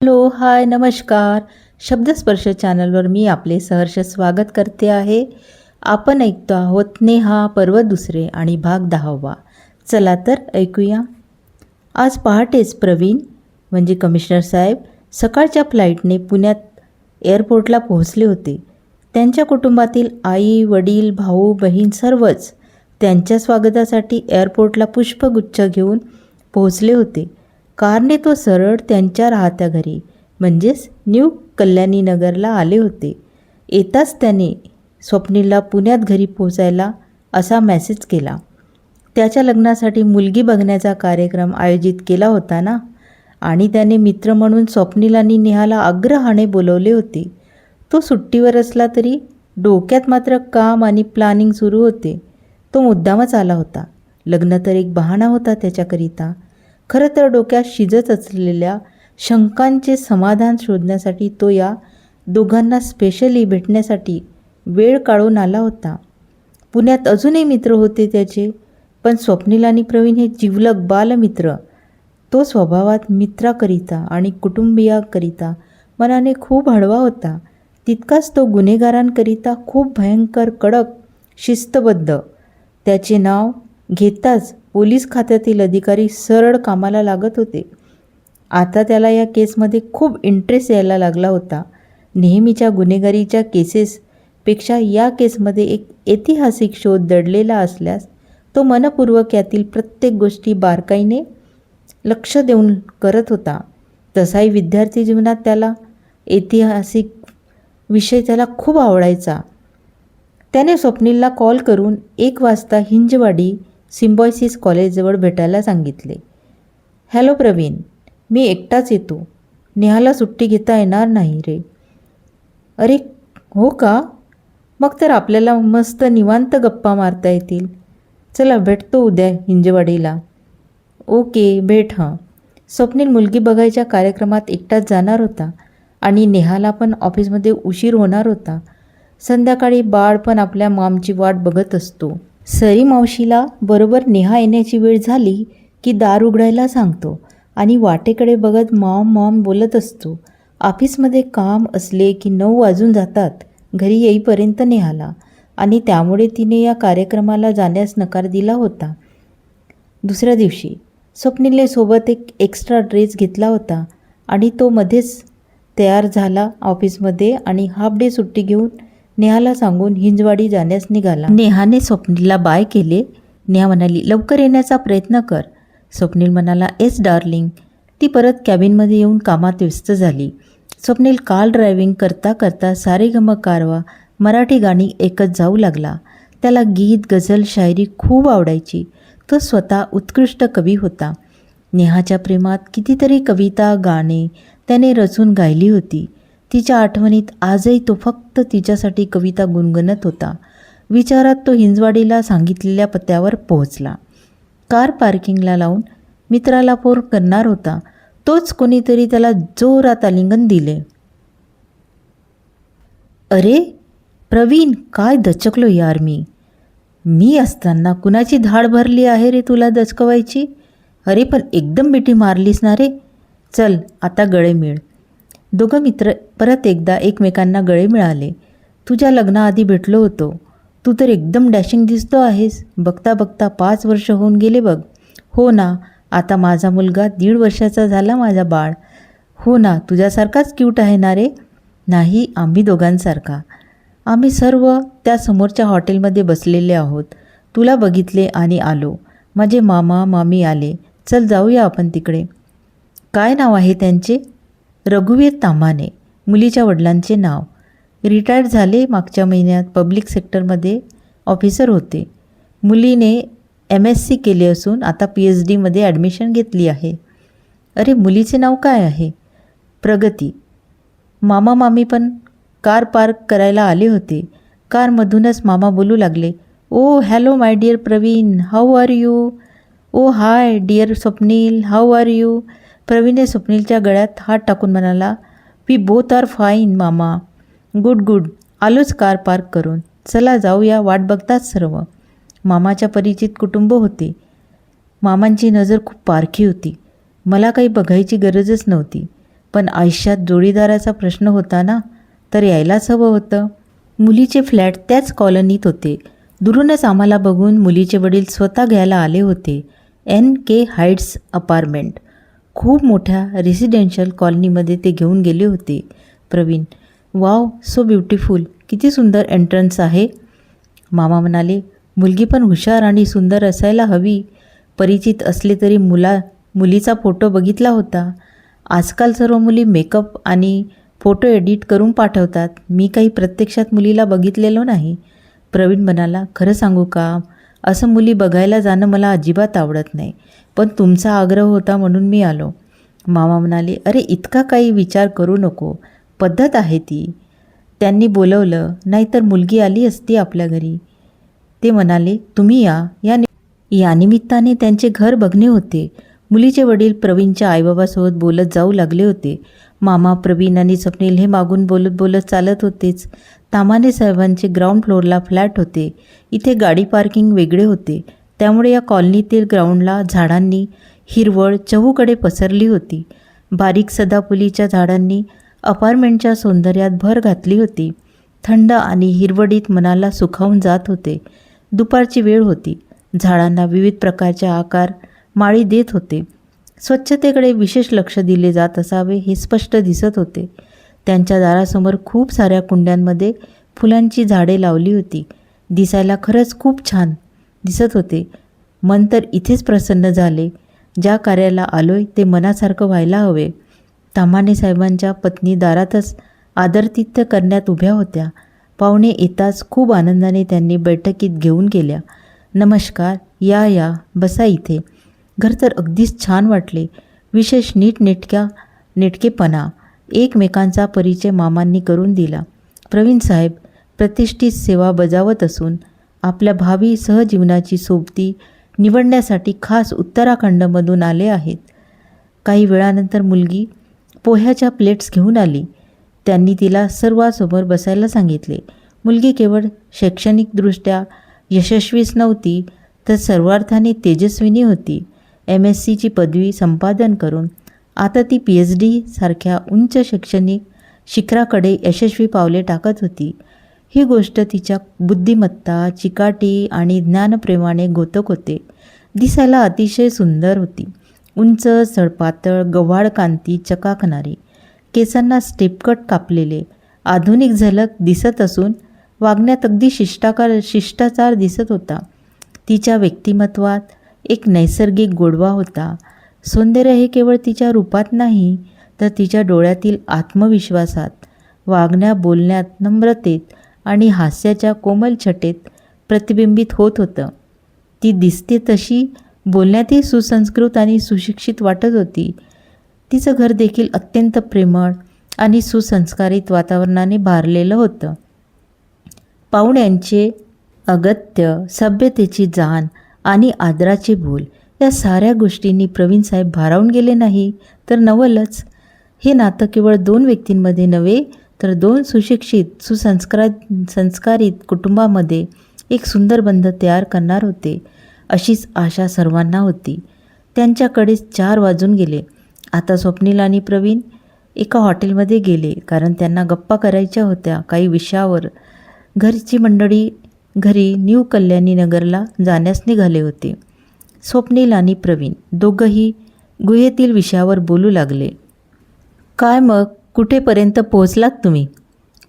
Hello, हाय, नमस्कार. शब्दस्पर्श चॅनलवर मी आपले सहर्ष स्वागत करते आहे. आपण ऐकतो आहोत नेहा पर्व दुसरे आणि भाग 10वा. चला तर ऐकूया. आज पहाटेच प्रवीण म्हणजे कमिशनर साहेब सकाळच्या फ्लाईटने पुण्यात एअरपोर्टला पोहोचले होते. त्यांच्या कुटुंबातील आई, वडील, भाऊ, बहीण सर्वच त्यांच्या स्वागतासाठी एअरपोर्टला पुष्पगुच्छ घेऊन पोहोचले होते. कारने तो सरळ त्यांच्या राहत्या घरी म्हणजेच न्यू कल्याणी नगरला आले होते. येताच त्याने स्वप्नीलला पुण्यात घरी पोचायला असा मेसेज केला. त्याच्या लग्नासाठी मुलगी बघण्याचा कार्यक्रम आयोजित केला होता ना, आणि त्याने मित्र म्हणून स्वप्नील आणि नेहाला आग्रहाने बोलवले होते. तो सुट्टीवर असला तरी डोक्यात मात्र काम आणि प्लॅनिंग सुरू होते. तो मुद्दामच आला होता. लग्न तर एक बहाणा होता त्याच्याकरिता. खरं तर डोक्यात शिजत असलेल्या शंकांचे समाधान शोधण्यासाठी तो या दोघांना स्पेशली भेटण्यासाठी वेळ काढून आला होता. पुण्यात अजूनही मित्र होते त्याचे, पण स्वप्नील आणि प्रवीण हे जिवलग बालमित्र. तो स्वभावात मित्राकरिता आणि कुटुंबियाकरिता मनाने खूप हळवा होता. तितकाच तो गुन्हेगारांकरिता खूप भयंकर, कडक, शिस्तबद्ध. त्याचे नाव घेताच पोलीस खात्यातील अधिकारी सरळ कामाला लागत होते. आता त्याला या केसमध्ये खूप इंटरेस्ट यायला लागला होता. नेहमीच्या गुन्हेगारीच्या केसेसपेक्षा या केसमध्ये एक ऐतिहासिक शोध दडलेला असल्यास तो मनपूर्वक यातील प्रत्येक गोष्टी बारकाईने लक्ष देऊन करत होता. तसाही विद्यार्थी जीवनात त्याला ऐतिहासिक विषय त्याला खूप आवडायचा. त्याने स्वप्नीलला कॉल करून 1 वाजता हिंजवाडी सिम्बॉयसिस कॉलेजजवळ भेटायला सांगितले. हॅलो प्रवीण, मी एकटाच येतो. नेहाला सुट्टी घेता येणार नाही रे. अरे हो का? मग तर आपल्याला मस्त निवांत गप्पा मारता येतील. चला भेटतो उद्या हिंजवाडीला. ओके, भेट. हां. स्वप्नील मुलगी बघायच्या कार्यक्रमात एकटाच जाणार होता आणि नेहाला पण ऑफिसमध्ये उशीर होणार होता. संध्याकाळी बाळ पण आपल्या मॉमची वाट बघत असतो. सरी मावशीला बरोबर नेहा येण्याची वेळ झाली की दार उघडायला सांगतो आणि वाटेकडे बघत मॉम मॉम बोलत असतो. ऑफिसमध्ये काम असले की 9 वाजून जातात घरी येईपर्यंत नेहाला, आणि त्यामुळे तिने या कार्यक्रमाला जाण्यास नकार दिला होता. दुसऱ्या दिवशी स्वप्नीलने सोबत एक एक्स्ट्रा ड्रेस घेतला होता आणि तो मध्येच तयार झाला ऑफिसमध्ये आणि हाफ डे सुट्टी घेऊन नेहाला सांगून हिंजवाडी जाण्यास निघाला. नेहाने स्वप्नीलला बाय केले. नेहा म्हणाली, लवकर येण्याचा प्रयत्न कर. स्वप्नील म्हणाला, येस डार्लिंग. ती परत कॅबिनमध्ये येऊन कामात व्यस्त झाली. स्वप्नील कार ड्रायव्हिंग करता करता सारेगम कारवा मराठी गाणी ऐकत जाऊ लागला. त्याला गीत, गझल, शायरी खूप आवडायची. तो स्वतः उत्कृष्ट कवी होता. नेहाच्या प्रेमात कितीतरी कविता, गाणे त्याने रचून गायली होती. तिच्या आठवणीत आजही तो फक्त तिच्यासाठी कविता गुणगुणत होता. विचारात तो हिंजवाडीला सांगितलेल्या पत्त्यावर पोहोचला. कार पार्किंगला लावून मित्राला फोन करणार होता. तोच कोणीतरी त्याला जोरात आलिंगन दिले. अरे प्रवीण, काय दचकलो यार मी असताना कुणाची धाड भरली आहे रे तुला दचकवायची? अरे पण एकदम मिठी मारलीस ना रे. चल आता गळे मिळ. दोघं मित्र परत एकदा एकमेकांना गळे मिळाले. तुझ्या लग्नाआधी भेटलो होतो. तू तर एकदम डॅशिंग दिसतो आहेस. बघता बघता 5 वर्ष होऊन गेले बघ. हो ना, आता माझा मुलगा 1.5 वर्षाचा झाला. माझा बाळ. हो ना, तुझ्यासारखाच क्यूट आहे ना रे. नाही, आम्ही दोघांसारखा. आम्ही सर्व त्या समोरच्या हॉटेलमध्ये बसलेले आहोत. तुला बघितले आणि आलो. माझे मामा मामी आले. चल जाऊया आपण तिकडे. काय नाव आहे त्यांचे? रघुवीर ताम्हाणे, मुलीच्या वडिलांचे नाव. रिटायर्ड झाले मागच्या महिन्यात. पब्लिक सेक्टरमध्ये ऑफिसर होते. मुलीने MSc केले असून आता PhDमध्ये ॲडमिशन घेतली आहे. अरे मुलीचे नाव काय आहे? प्रगती. मामा मामी पण कार पार्क करायला आले होते. कारमधूनच मामा बोलू लागले, oh hello my dear Praveen, how are you? Oh hi dear Swapnil, how are you? प्रवीणने स्वप्नीलच्या गळ्यात हात टाकून म्हणाला, वी बोथ आर फाईन मामा. Good good. आलोच कार पार्क करून. चला जाऊया, वाट बघतात सर्व. मामाच्या परिचित कुटुंब होते. मामांची नजर खूप पारखी होती. मला काही बघायची गरजच नव्हती. पण आयुष्यात जोडीदाराचा प्रश्न होता ना, तर यायलाच हवं होतं. मुलीचे फ्लॅट त्याच कॉलनीत होते. दुरूनच आम्हाला बघून मुलीचे वडील स्वतः घ्यायला आले होते. NK heights apartment. खूप मोठ्या रेसिडेन्शियल कॉलनीमध्ये ते घेऊन गेले होते. Praveen: wow, so beautiful. किती सुंदर एंट्रन्स आहे. मामा म्हणाले: मुलगी पण हुशार आणि सुंदर असायला हवी. परिचित असले तरी मुलीचा फोटो बघितला होता. आजकाल सर्व मुली मेकअप आणि फोटो एडिट करून पाठवतात. मी काही प्रत्यक्षात मुलीला बघितलेलं नाही. प्रवीण म्हणाला: खरं सांगू का, असं मुली बघायला जाणं मला अजिबात आवडत नाही. पण तुमचा आग्रह होता म्हणून मी आलो. मामा म्हणाले: अरे, इतका काही विचार करू नको. पद्धत आहे ती. त्यांनी बोलवलं, नाहीतर मुलगी आली असती आपल्या घरी. ते म्हणाले: तुम्ही या निमित्ताने त्यांचे घर बघणे होते. मुलीचे वडील प्रवीणच्या आईबाबासोबत बोलत जाऊ लागले होते. मामा, प्रवीण आणि स्वप्नील हे मागून बोलत बोलत चालत होतेच. तामाणे साहेबांचे ग्राउंड फ्लोअरला फ्लॅट होते. इथे गाडी पार्किंग वेगळे होते. त्यामुळे या कॉलनीतील ग्राउंडला झाडांनी हिरवळ चहूकडे पसरली होती. बारीक सदाफुलीच्या झाडांनी अपार्टमेंटच्या सौंदर्यात भर घातली होती. थंड आणि हिरवळीत मनाला सुखावून जात होते. दुपारची वेळ होती. झाडांना विविध प्रकारचे आकार माळी देत होते. स्वच्छतेकडे विशेष लक्ष दिले जात असावे हे स्पष्ट दिसत होते. त्यांच्या दारासमोर खूप साऱ्या कुंड्यांमध्ये फुलांची झाडे लावली होती. दिसायला खरंच खूप छान दिसत होते. मन तर इथेच प्रसन्न झाले. ज्या कार्याला आलोय ते मनासारखं व्हायला हवे. ताम्हाणे साहेबांच्या पत्नी दारातच आदरातिथ्य करण्यात उभ्या होत्या. पाहुणे येताच खूप आनंदाने त्यांनी बैठकीत घेऊन गेल्या. नमस्कार, या बसा इथे. घर तर अगदीच छान वाटले. विशेष नेटकेपणा. एकमेकांचा परिचय मामांनी करून दिला. प्रवीण साहेब प्रतिष्ठित सेवा बजावत असून आपल्या भावी सहजीवनाची सोबती निवडण्यासाठी खास उत्तराखंडमधून आले आहेत. काही वेळानंतर मुलगी पोह्याच्या प्लेट्स घेऊन आली. त्यांनी तिला सर्वांसमोर बसायला सांगितले. मुलगी केवळ शैक्षणिकदृष्ट्या यशस्वीच नव्हती, तर सर्वार्थाने तेजस्विनी होती. MSCची पदवी संपादन करून आता ती PhD सारख्या उंच शैक्षणिक शिखराकडे यशस्वी पावले टाकत होती. ही गोष्ट तिच्या बुद्धिमत्ता, चिकाटी आणि ज्ञानप्रेमाने घोतक होते. दिसायला अतिशय सुंदर होती. उंच, सडपातळ, गव्हाळ कांती चकाकणारी, केसांना स्टेपकट कापलेले. आधुनिक झलक दिसत असून वागण्यात अगदी शिष्टाचार दिसत होता. तिच्या व्यक्तिमत्वात एक नैसर्गिक गोडवा होता. सौंदर्य हे केवळ तिच्या रूपात नाही, तर तिच्या डोळ्यातील आत्मविश्वासात, वागण्या बोलण्यात, नम्रतेत आणि हास्याच्या कोमल छटेत प्रतिबिंबित होत होतं. ती दिसते तशी बोलण्यातही सुसंस्कृत आणि सुशिक्षित वाटत होती. तिचं घर देखील अत्यंत प्रेमळ आणि सुसंस्कारित वातावरणाने भारलेलं होतं. पाहुण्यांचे अगत्य, सभ्यतेची जाण आणि आदराचे बोल या साऱ्या गोष्टींनी प्रवीण साहेब भारावून गेले नाही तर नवलच. हे नातं केवळ 2 व्यक्तींमध्ये नव्हे, तर 2 सुशिक्षित संस्कारित कुटुंबामध्ये एक सुंदर बंध तयार करणार होते, अशीच आशा सर्वांना होती. त्यांच्याकडेच 4 वाजून गेले. आता स्वप्नील आणि प्रवीण एका हॉटेलमध्ये गेले, कारण त्यांना गप्पा करायच्या होत्या काही विषयावर. घरची मंडळी घरी न्यू कल्याणी नगरला जाण्यास निघाले होते. स्वप्नील आणि प्रवीण दोघंही गुहेतील विषयावर बोलू लागले. काय मग, कुठेपर्यंत पोहोचलात तुम्ही?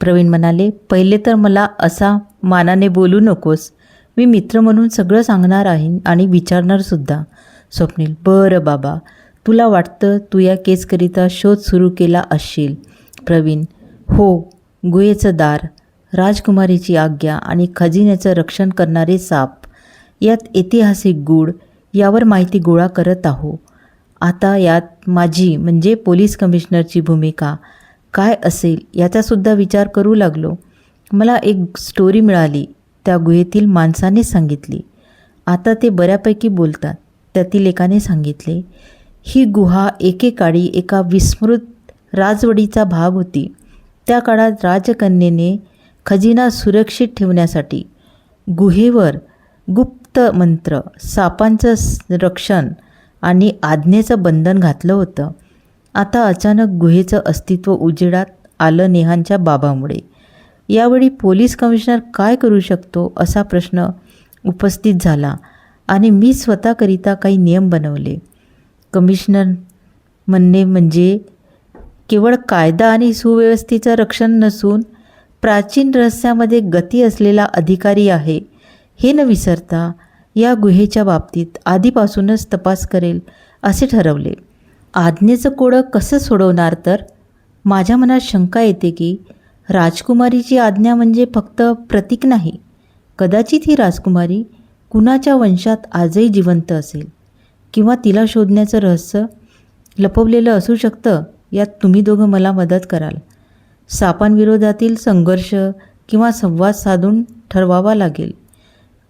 प्रवीण म्हणाले, पहिले तर मला असा मानाने बोलू नकोस. मी मित्र म्हणून सगळं सांगणार आहे आणि विचारणार सुद्धा. स्वप्नील: बरं बाबा, तुला वाटतं तू या केसकरिता शोध सुरू केला असशील. प्रवीण: हो. गुहेचं दार, राजकुमारीची आज्ञा आणि खजिन्याचं रक्षण करणारे साप, यात ऐतिहासिक गूढ यावर माहिती गोळा करत आहो. आता यात माझी म्हणजे पोलीस कमिशनरची भूमिका काय असेल याचासुद्धा विचार करू लागलो. मला एक स्टोरी मिळाली, त्या गुहेतील माणसाने सांगितली. आता ते बऱ्यापैकी बोलतात. त्यातील एकाने सांगितले, ही गुहा एकेकाळी एका विस्मृत राजवडीचा भाग होती. त्या काळात राजकन्येने खजिना सुरक्षित ठेवण्यासाठी गुहेवर गुप्त मंत्र, सापांचं रक्षण आणि आज्ञेचं बंधन घातलं होतं. आता अचानक गुहेचं अस्तित्व उजेडात आलं नेहांच्या बाबामुळे. यावेळी पोलीस कमिशनर काय करू शकतो असा प्रश्न उपस्थित झाला आणि मी स्वतःकरिता काही नियम बनवले. कमिशनर म्हणणे म्हणजे केवळ कायदा आणि सुव्यवस्थेचं रक्षण नसून प्राचीन रहस्यामध्ये गती असलेला अधिकारी आहे हे न विसरता या गुहेच्या बाबतीत आधीपासूनच तपास करेल असे ठरवले. आज्ञेचं कोडं कसं सोडवणार तर? माझ्या मनात शंका येते की राजकुमारीची आज्ञा म्हणजे फक्त प्रतीक नाही. कदाचित ही राजकुमारी कुणाच्या वंशात आजही जिवंत असेल किंवा तिला शोधण्याचं रहस्य लपवलेलं असू शकतं. यात तुम्ही दोघं मला मदत कराल. सापांविरोधातील संघर्ष किंवा संवाद साधून ठरवावा लागेल.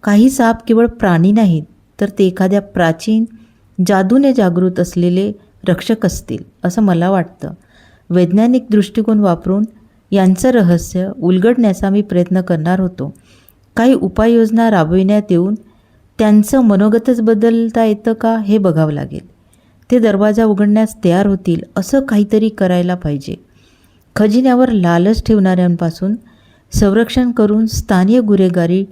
काही साप केवळ प्राणी नाहीत तर ते एखाद्या प्राचीन जादूने जागृत असलेले रक्षक असतील असं मला वाटतं. वैज्ञानिक दृष्टिकोन वापरून यांचं रहस्य उलगडण्याचा मी प्रयत्न करणार होतो. काही उपाययोजना राबविण्यात येऊन त्यांचं मनोगतच बदलता येतं का हे बघावं लागेल. ते दरवाजा उघडण्यास तयार होतील असं काहीतरी करायला पाहिजे. खजिन्यावर लालच ठेवणाऱ्यांपासून संरक्षण करून स्थानिक गुन्हेगारी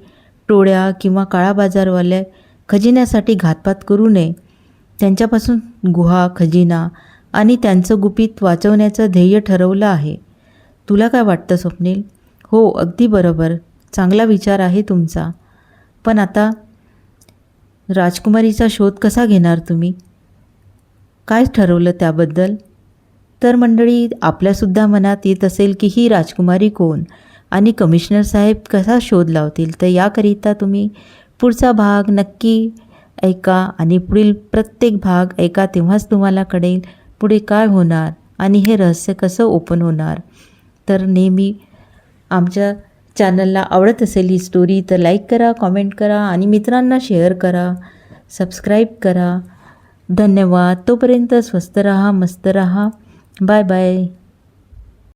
टोळ्या किंवा काळा बाजारवाल्या खजिन्यासाठी घातपात करू नये. त्यांच्यापासून गुहा, खजिना आणि त्यांचं गुपित वाचवण्याचं ध्येय ठरवलं आहे. तुला काय वाटतं स्वप्नील? हो, अगदी बरोबर. चांगला विचार आहे तुमचा. पण आता राजकुमारीचा शोध कसा घेणार तुम्ही? काय ठरवलं त्याबद्दल? तर मंडळी, आपल्यासुद्धा मनात येत असेल की ही राजकुमारी कोण आणि कमिशनर साहेब कसा शोध लावतील. तर याकरिता तुम्ही पुढचा भाग नक्की ऐका आणि पुढील प्रत्येक भाग ऐका, तेव्हाच तुम्हाला कळेल पुढे काय होणार आणि हे रहस्य कसं ओपन होणार. तर नेहमी आमच्या चॅनलला आवडत असेल ही स्टोरी तर लाईक करा, कॉमेंट करा आणि मित्रांना शेअर करा, सबस्क्राईब करा. धन्यवाद. तोपर्यंत स्वस्त रहा, मस्त रहा. Bye bye.